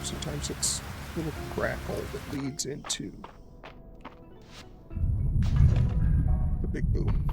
Sometimes it's a little crackle that leads into the big boom.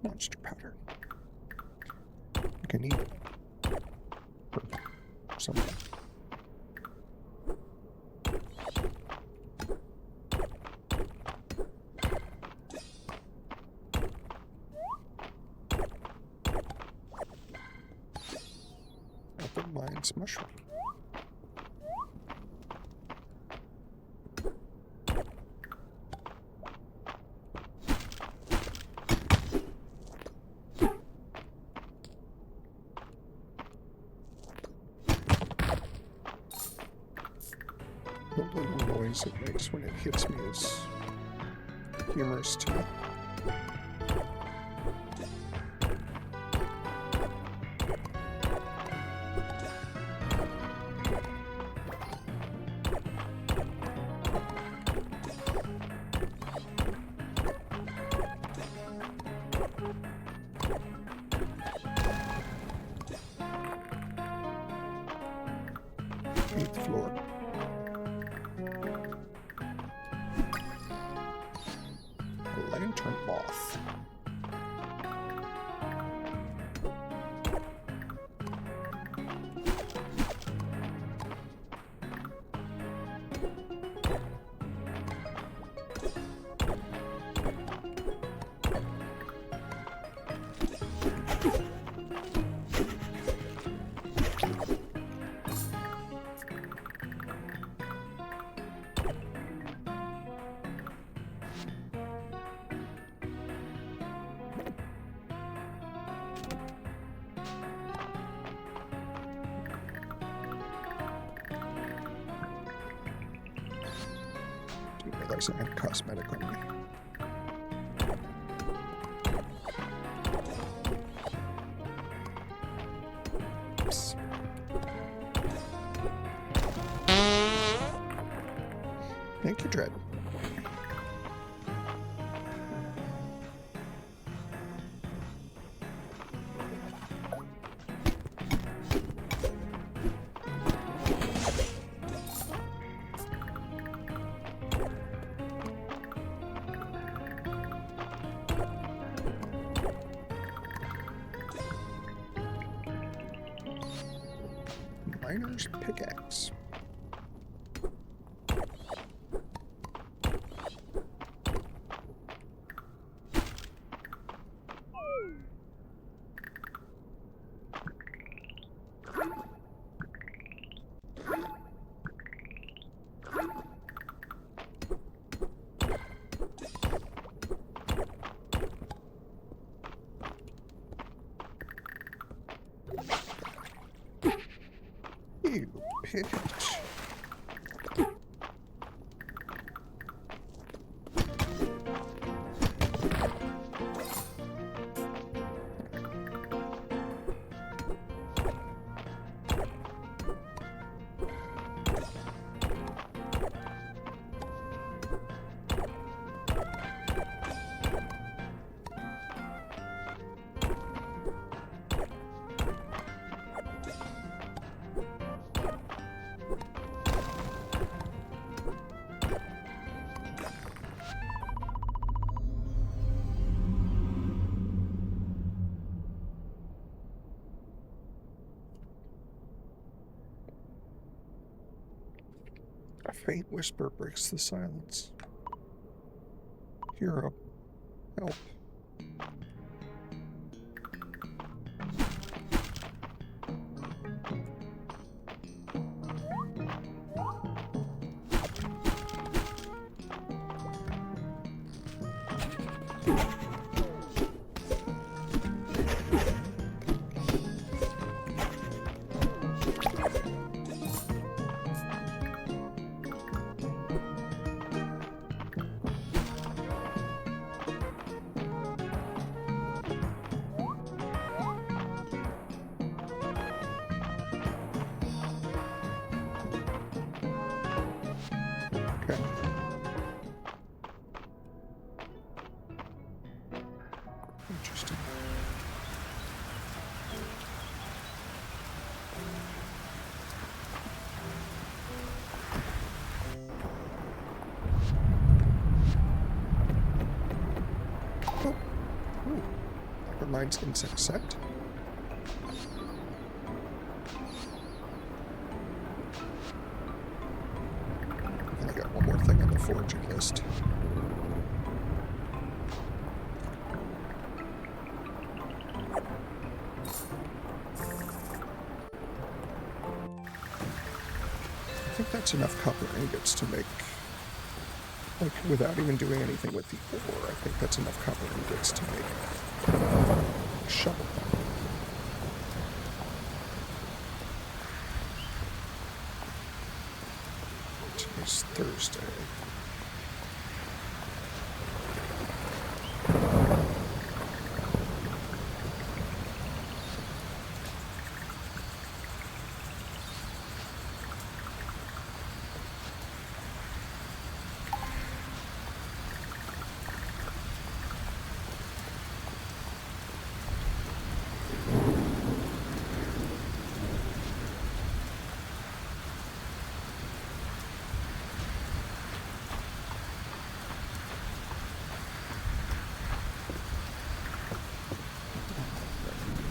Monster powder. I think I need it. Or something. Apple Mines mushroom. The little noise it makes when it hits me is humorous to me. Eighth floor. A lantern moth. Didn't realize I had cosmetic on me. Oops. Thank you, Dread. Miner's pickaxe. You pitch. A faint whisper breaks the silence. Hero, help. Okay. Interesting. Oh. Ooh. Never mind, insect set. I got one more thing on the foraging list. I think that's enough copper ingots to make, like, without even doing anything with the ore, I think that's enough copper ingots to make a shovel. Today's Thursday.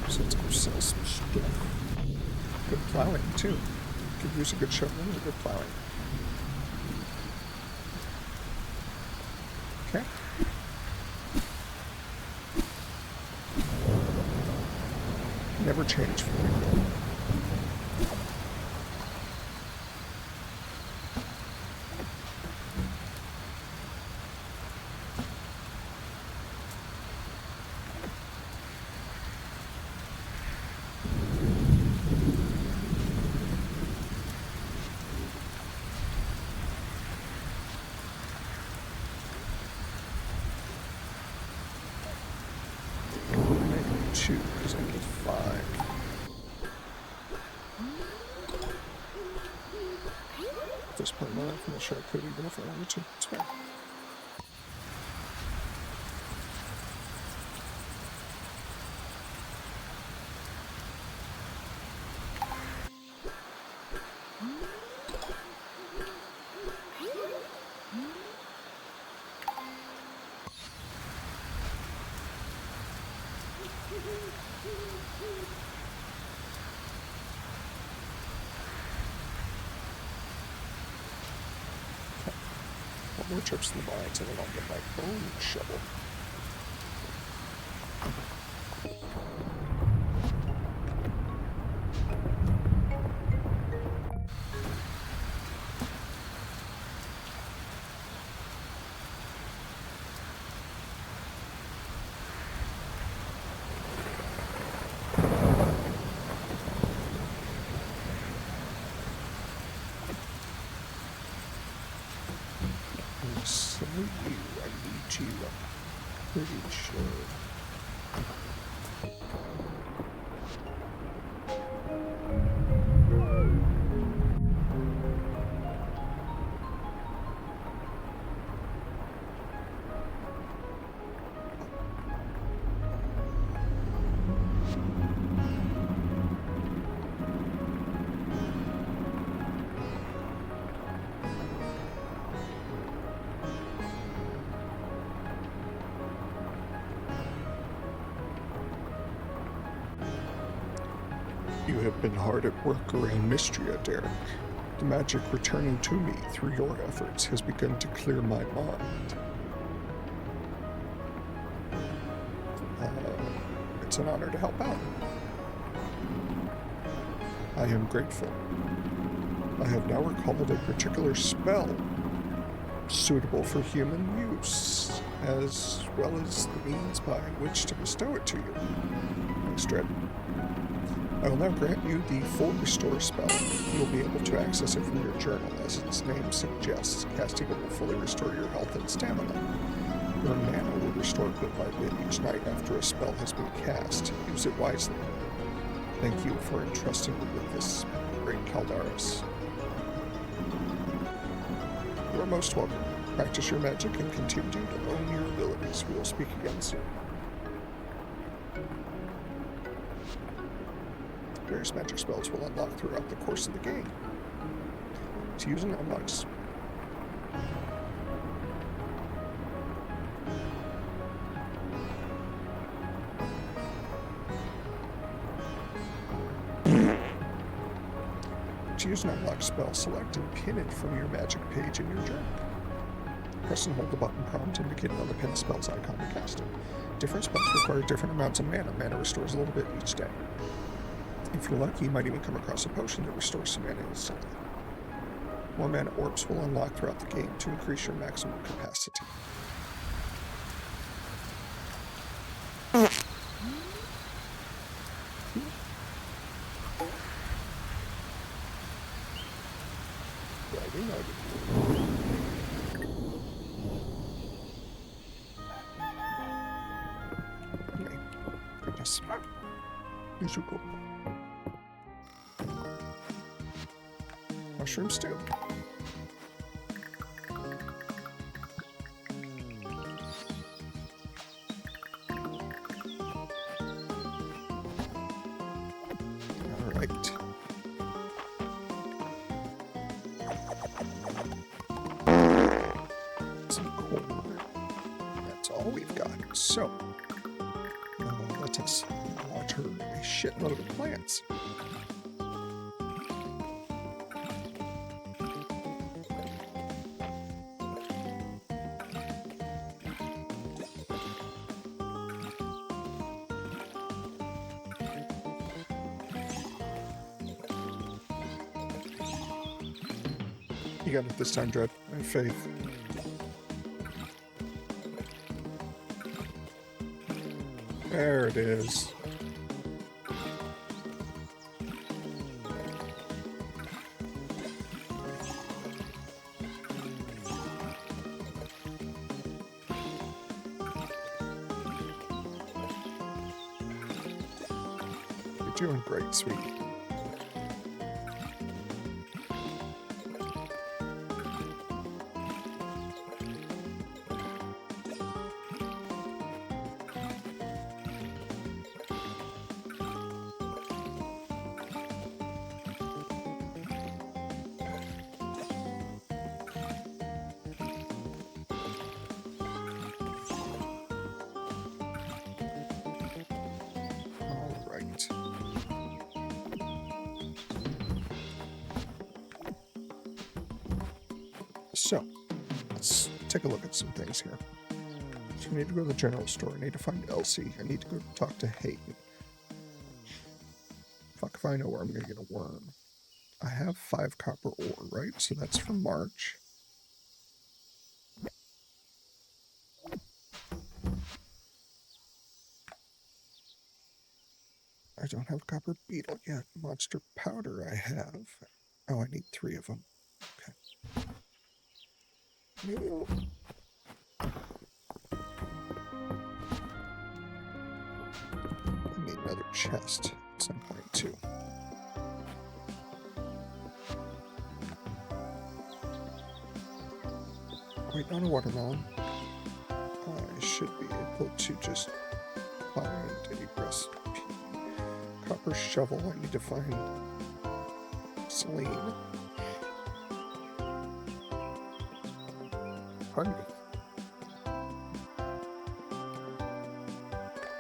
So let's go sell some stuff. Good plowing, too. Could use a good shovel and a good plowing. Okay. Never change for me. Two, because I need 5. At this point in my life, I'm not sure I could, even if I wanted to. It's fine. One more trips in the mines, and then I'll get my own shovel. So you, I need you, I'm pretty sure. You have been hard at work around Mystria, Derek. The magic returning to me through your efforts has begun to clear my mind. It's an honor to help out. I am grateful. I have now recalled a particular spell suitable for human use, as well as the means by which to bestow it to you. Thanks, Dredd. I will now grant you the full restore spell. You'll be able to access it from your journal. As its name suggests, casting it will fully restore your health and stamina. Your mana will restore bit by bit each night after a spell has been cast. Use it wisely. Thank you for entrusting me with this, great Caldaris. You are most welcome. Practice your magic and continue to own your abilities. We will speak again soon. Various magic spells will unlock throughout the course of the game. To use an unlocks. To use an unlocked spell, select and pin it from your magic page in your journal. Press and hold the button prompt indicated on the pin spells icon to cast it. Different spells require different amounts of mana. Mana restores a little bit each day. If you're lucky, you might even come across a potion that restores some mana instantly. More mana orbs will unlock throughout the game to increase your maximum capacity. Goodness. These are cool. Mushroom stew. Alright. Some corn. That's all we've got. So, let us water a shitload of plants. You got it this time, Dredd. I have faith. There it is. You're doing great, sweetie. So, let's take a look at some things here. So I need to go to the general store. I need to find Elsie. I need to go talk to Hayden. Fuck if I know where I'm going to get a worm. I have 5 copper ore, right? So that's for March. I don't have copper beetle yet. Monster powder I have. Oh, I need 3 of them. Okay. Maybe I'll... I need another chest at some point, too. Wait, not a watermelon. I should be able to just find a recipe. Copper shovel. I need to find Celine. Pardon me.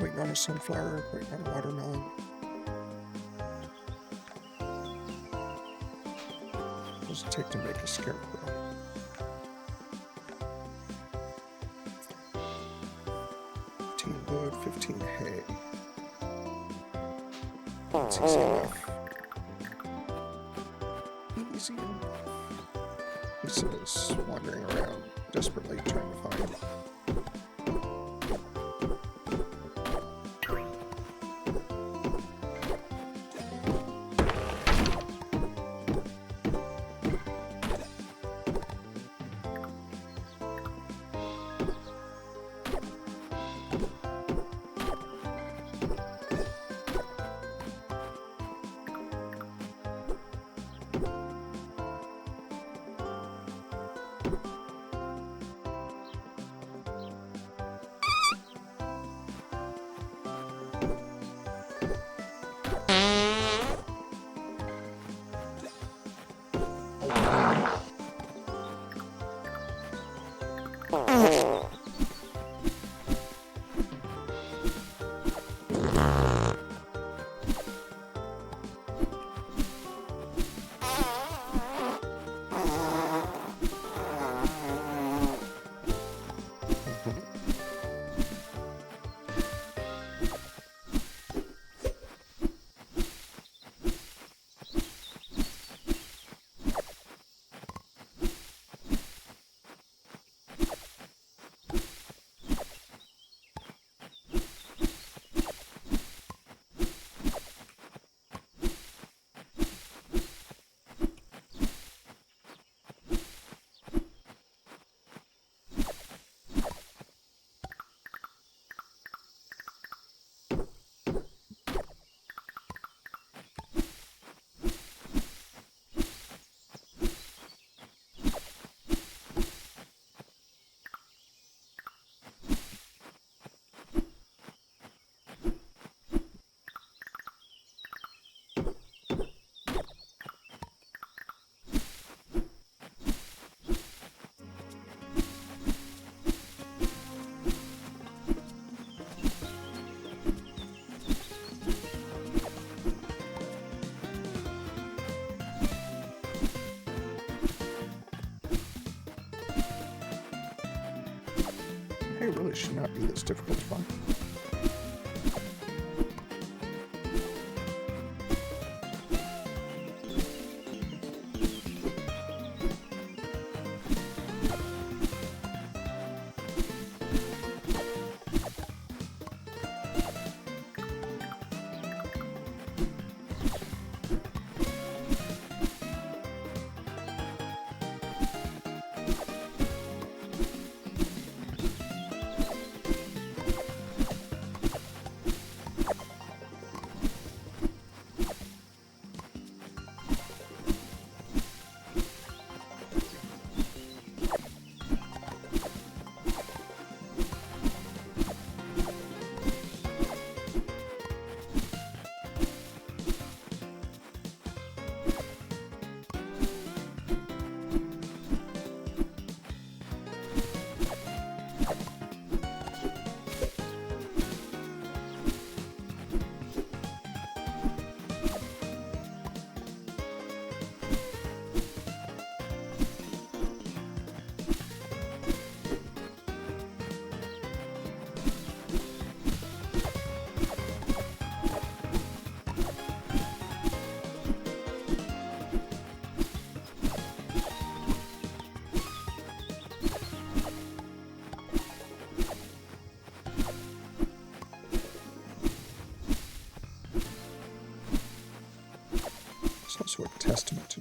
Waiting on a sunflower. Waiting on a watermelon. What does it take to make a scarecrow? 15 wood, 15 hay. That's easy enough. Easy enough. He says, wandering around, desperately trying to find him. It really should not be this difficult to find.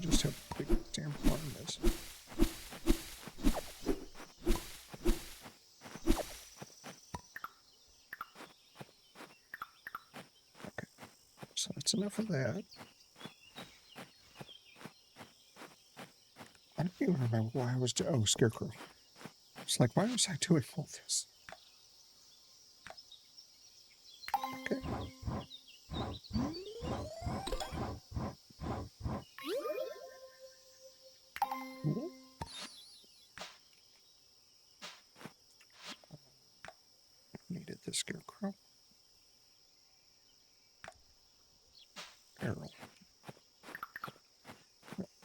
just how big the damn farm is. Okay, so that's enough of that. I don't even remember why I was doing. Oh, scarecrow. It's like, why was I doing all this? Okay. Cool. Needed the scarecrow. Barrel.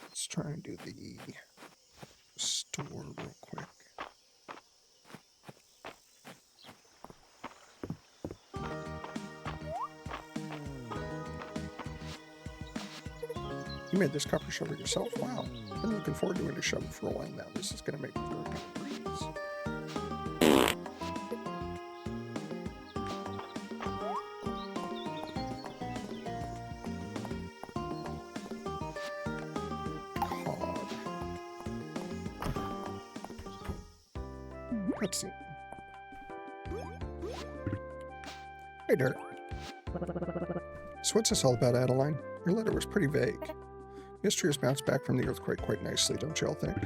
Let's try and do the store real quick. You made this copper shovel yourself? Wow. I've been looking forward to doing a shovel for a while now. This is going to make me go breeze. Let's see. Hey, Dirt. So what's this all about, Adeline? Your letter was pretty vague. Mystery has bounced back from the earthquake quite nicely, don't you all think?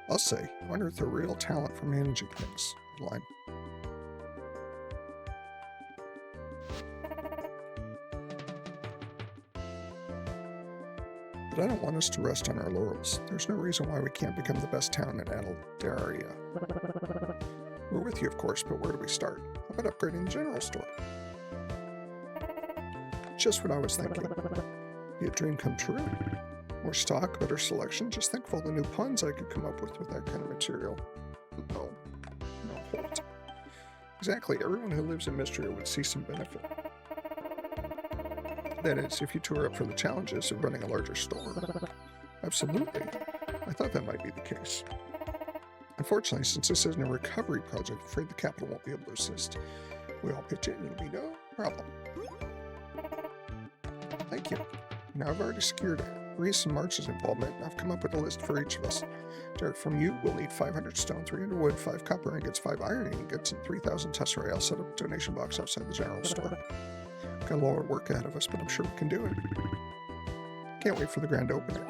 I'll say, I wonder if they're real talent for managing things. Adeline. But I don't want us to rest on our laurels. There's no reason why we can't become the best town in Adeldaria. We're with you, of course, but where do we start? How about upgrading the general store? Just what I was thinking. Be a dream come true. More stock, better selection. Just think of all the new puns I could come up with that kind of material. No, hold it. Exactly, everyone who lives in Mystria would see some benefit. That is, if you two are up for the challenges of running a larger store. Absolutely. I thought that might be the case. Unfortunately, since this isn't a recovery project, I'm afraid the capital won't be able to assist. We all pitch in, it'll be no problem. Thank you. Now I've already secured Reese and March's involvement, and I've come up with a list for each of us. Derek, from you, we'll need 500 stone, 300 wood, 5 copper ingots, 5 iron ingots, and 3,000 tesserae. I'll set up a donation box outside the general store. Got a lot of work ahead of us, but I'm sure we can do it. Can't wait for the grand opening.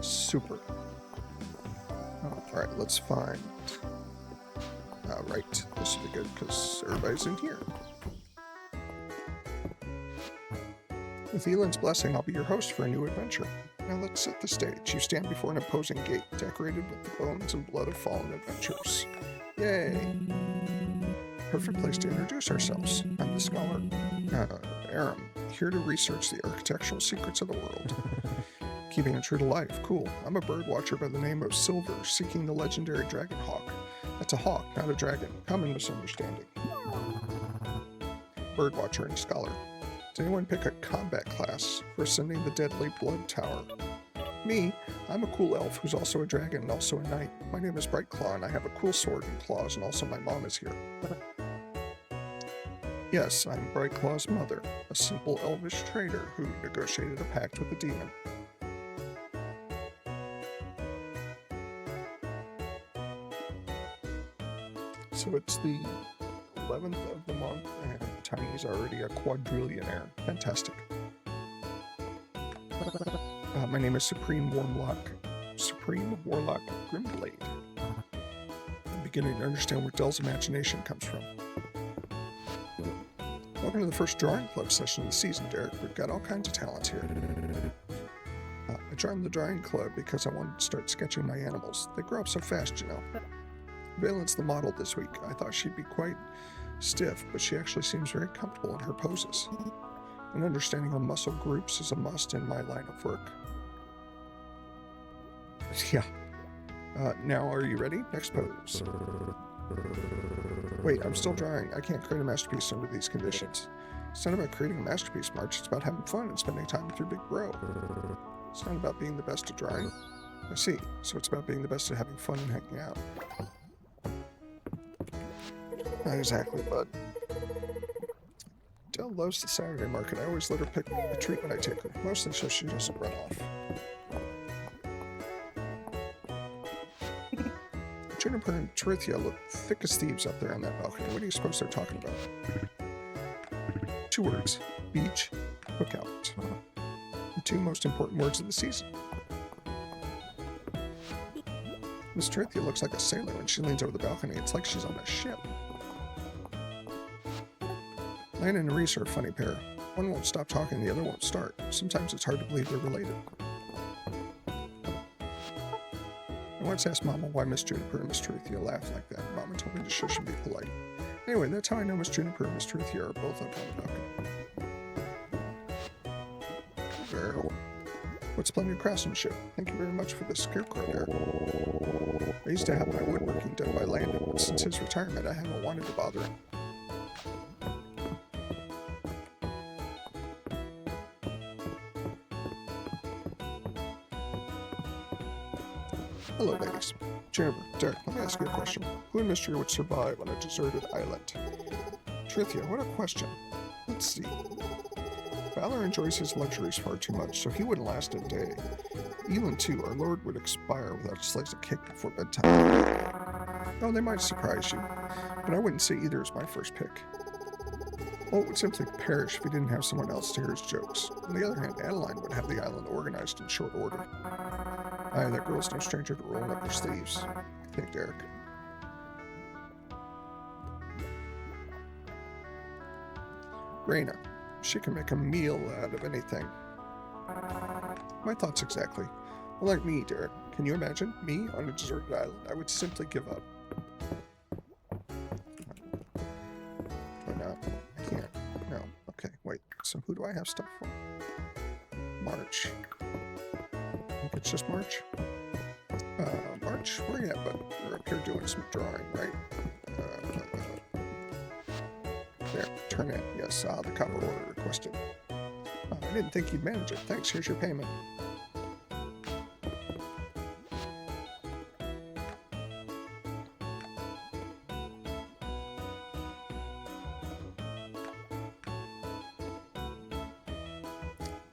Super. Alright, let's find... right, this will be good because everybody's in here. With Elin's blessing, I'll be your host for a new adventure. Now let's set the stage. You stand before an imposing gate, decorated with the bones and blood of fallen adventurers. Yay! Perfect place to introduce ourselves. I'm the scholar, Aram, here to research the architectural secrets of the world. Keeping it true to life, cool. I'm a bird watcher by the name of Silver, seeking the legendary dragon hawk. That's a hawk, not a dragon. Common misunderstanding. Birdwatcher and scholar. Does anyone pick a combat class for ascending the deadly blood tower? Me, I'm a cool elf who's also a dragon and also a knight. My name is Brightclaw and I have a cool sword and claws, and also my mom is here. Yes, I'm Brightclaw's mother, a simple elvish trader who negotiated a pact with a demon. So it's the 11th of the month, and Tiny's already a quadrillionaire. Fantastic. My name is Supreme Warlock Grimblade. I'm beginning to understand where Dell's imagination comes from. Welcome to the first drawing club session of the season, Derek. We've got all kinds of talents here. I joined the drawing club because I wanted to start sketching my animals. They grow up so fast, you know. Valen's the model this week. I thought she'd be quite stiff, but she actually seems very comfortable in her poses. And understanding of muscle groups is a must in my line of work. Yeah. Now, are you ready? Next pose. Wait, I'm still drawing. I can't create a masterpiece under these conditions. It's not about creating a masterpiece, March. It's about having fun and spending time with your big bro. It's not about being the best at drawing. I see. So it's about being the best at having fun and hanging out. Not exactly, bud. Dell loves the Saturday market. I always let her pick the treat when I take her. Mostly so she doesn't run off. Juniper and Terithia look thick as thieves up there on that balcony. What do you suppose they're talking about? 2 words. Beach, cookout. The 2 most important words of the season. Miss Terithia looks like a sailor when she leans over the balcony. It's like she's on a ship. Landon and Reese are a funny pair. One won't stop talking, the other won't start. Sometimes it's hard to believe they're related. I once asked Mama why Miss Juniper and Miss Terithia laughed like that. Mama told me to shush and be polite. Anyway, that's how I know Miss Juniper and Miss Terithia are both up on the balcony. Well, what splendid craftsmanship. Thank you very much for this scarecrow there. I used to have my woodworking done by Landon, but since his retirement I haven't wanted to bother him. Hello, ladies. Juniper, Derek, let me ask you a question. Who in mystery would survive on a deserted island? Terithia, what a question. Let's see. Valor enjoys his luxuries far too much, so he wouldn't last a day. Elin, too, our lord would expire without a slice of cake before bedtime. Oh, they might surprise you, but I wouldn't say either is my first pick. Walt would simply perish if he didn't have someone else to hear his jokes. On the other hand, Adeline would have the island organized in short order. Aye, that girl's no stranger to rolling up her sleeves. I think, Derek. Raina. She can make a meal out of anything. My thoughts exactly. Well, like me, Derek. Can you imagine? Me on a deserted island? I would simply give up. Why not? I can't. No. Okay, wait. So who do I have stuff for? March. I think it's just March. March? Where you at, bud? You're up here doing some drawing, right? There, turn in. Yes, the copper order requested. I didn't think you'd manage it. Thanks, here's your payment.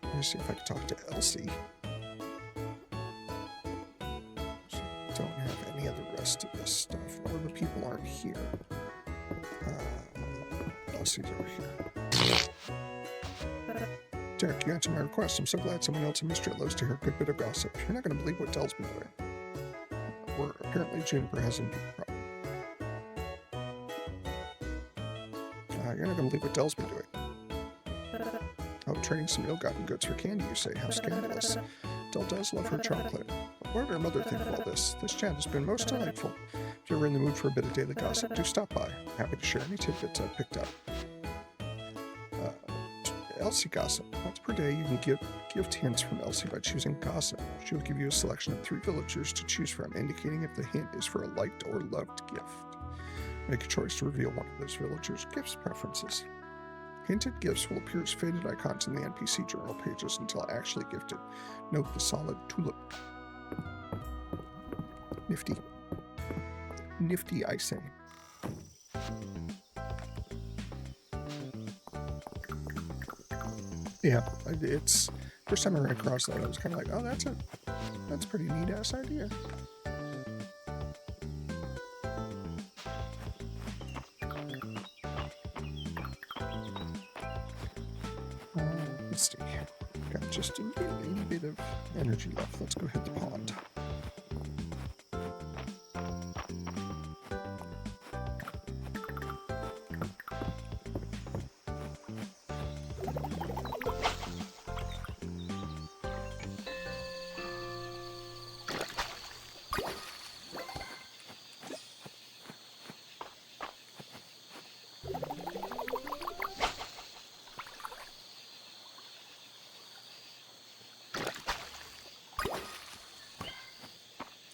Let me see if I can talk to Elsie. So don't have any of the rest of this stuff, or the people aren't here. Elsie's over here. Derek, you answered my request. I'm so glad someone else in Mystery loves to hear a good bit of gossip. You're not going to believe what Dell's been doing. Or apparently Juniper has a new problem. You're not going to believe what Dell's been doing. Oh, trading some ill-gotten goods for candy, you say. How scandalous. Dell does love her chocolate. But what did her mother think of all this? This chat has been most delightful. If you're ever in the mood for a bit of daily gossip, do stop by. I'm happy to share any tidbits I've picked up. Elsie Gossip. Once per day, you can give hints from Elsie by choosing Gossip. She will give you a selection of 3 villagers to choose from, indicating if the hint is for a liked or loved gift. Make a choice to reveal one of those villagers' gifts preferences. Hinted gifts will appear as faded icons in the NPC journal pages until actually gifted. Note the solid tulip. Nifty. Nifty, I say. Yeah, it's first time I ran across that, I was kind of like, oh, that's a pretty neat ass idea. Let's see, got just a little bit of energy left. Let's go hit the pond.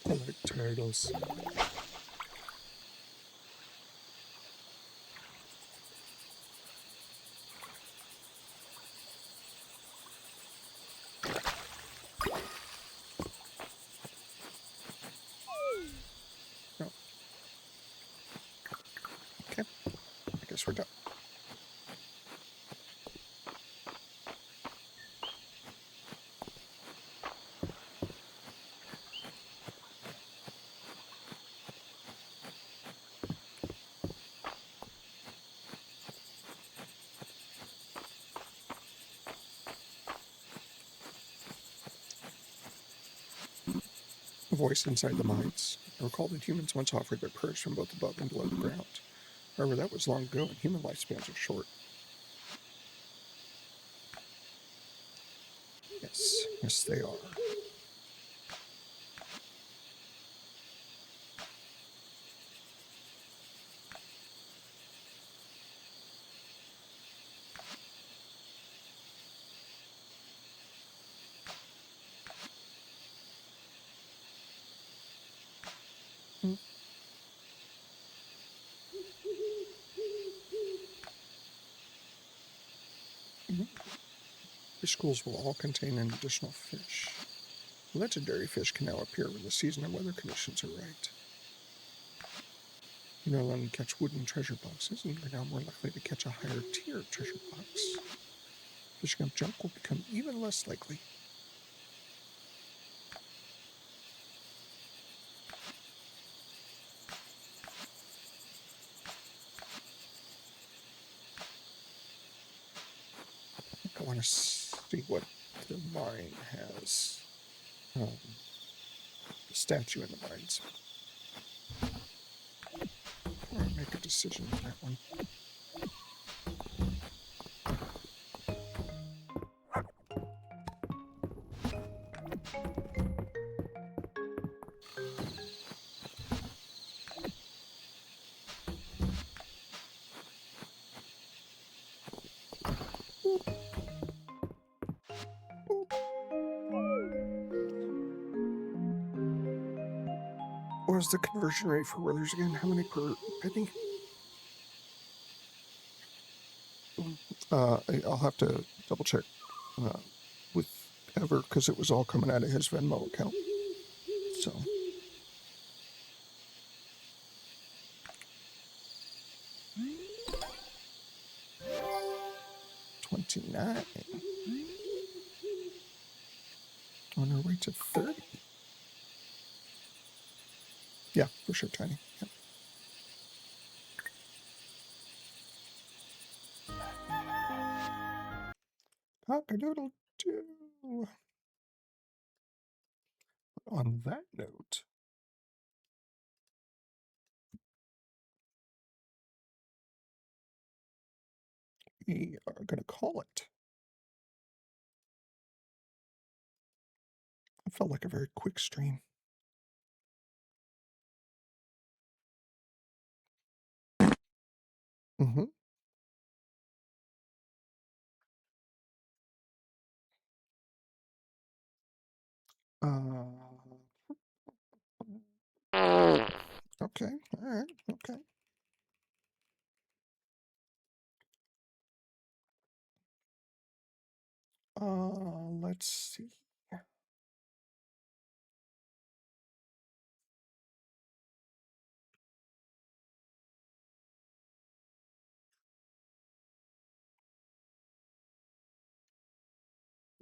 I like turtles. No. Okay. I guess we're done. voice inside the mines. I recall that humans once offered their prayers from both above and below the ground. However, that was long ago, and human lifespans are short. Yes, yes, they are. Mm-hmm. Fish schools will all contain an additional fish. Legendary fish can now appear when the season and weather conditions are right. You no longer catch wooden treasure boxes, and you're now more likely to catch a higher tier treasure box. Fishing up junk will become even less likely. I want to see what the mine has. The statue in the mines. Before I make a decision on that one. What was the conversion rate for withers again? How many per penny? I'll have to double check with Ever because it was all coming out of his Venmo account. So. $29. On our way to 30. Yeah, for sure, Tiny. Yep. Cock-a-doodle-doo. On that note, we are going to call it. It felt like a very quick stream. Mm-hmm. Okay, all right, okay. Let's see.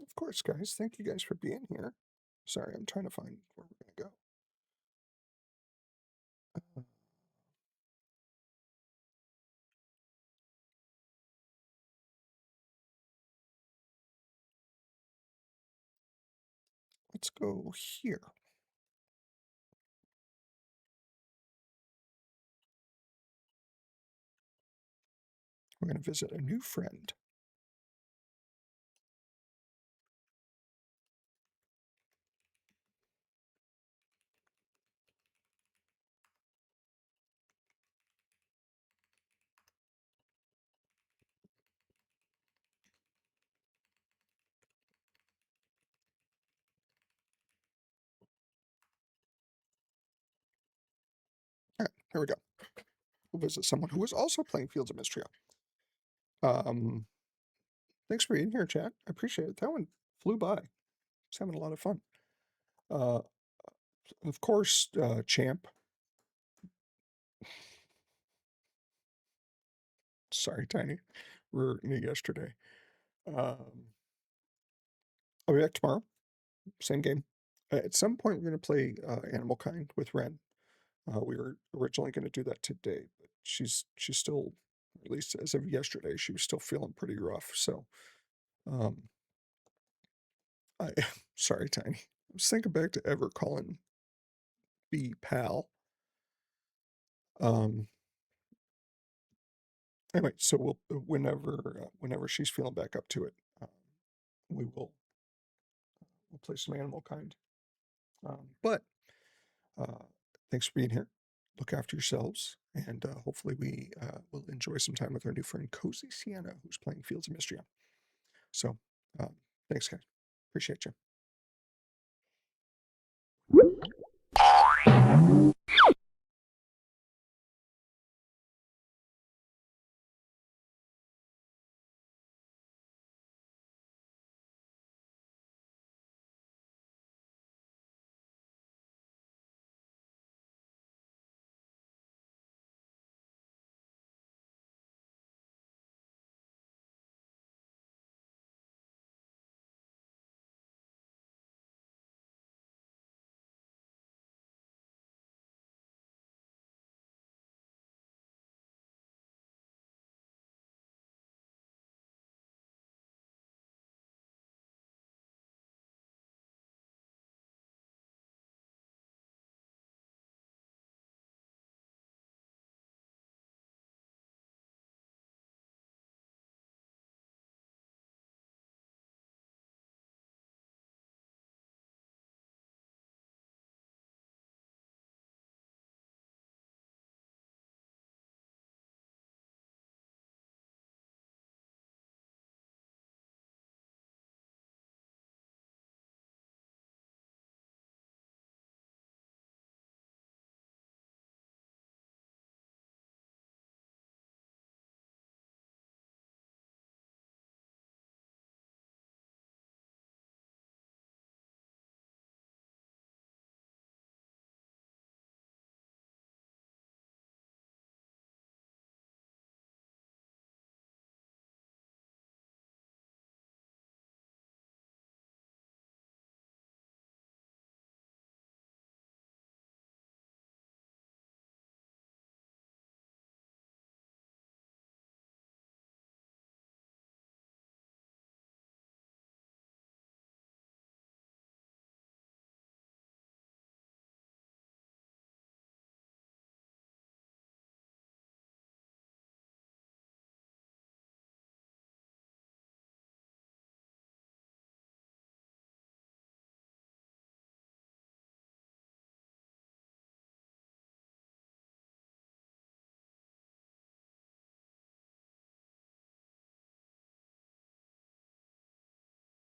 Of course, guys. Thank you guys for being here. Sorry, I'm trying to find where we're going to go. Let's go here. We're going to visit a new friend. All right, here we go. We'll visit someone who is also playing Fields of Mistria. Thanks for being here, chat. I appreciate it. That one flew by. I was having a lot of fun. Of course, Champ. Sorry, Tiny. We were in it yesterday. I'll be back tomorrow. Same game. At some point, we're going to play Animal Kind with Ren. We were originally going to do that today, but she's still, at least as of yesterday, she was still feeling pretty rough. So, I sorry, Tiny. I was thinking back to Ever calling be pal. Um, anyway, so whenever she's feeling back up to it, we will we'll play some animal kind. But uh, thanks for being here. Look after yourselves, and hopefully we will enjoy some time with our new friend Cozy Sienna, who's playing Fields of Mystery. So, um, thanks, guys. Appreciate you.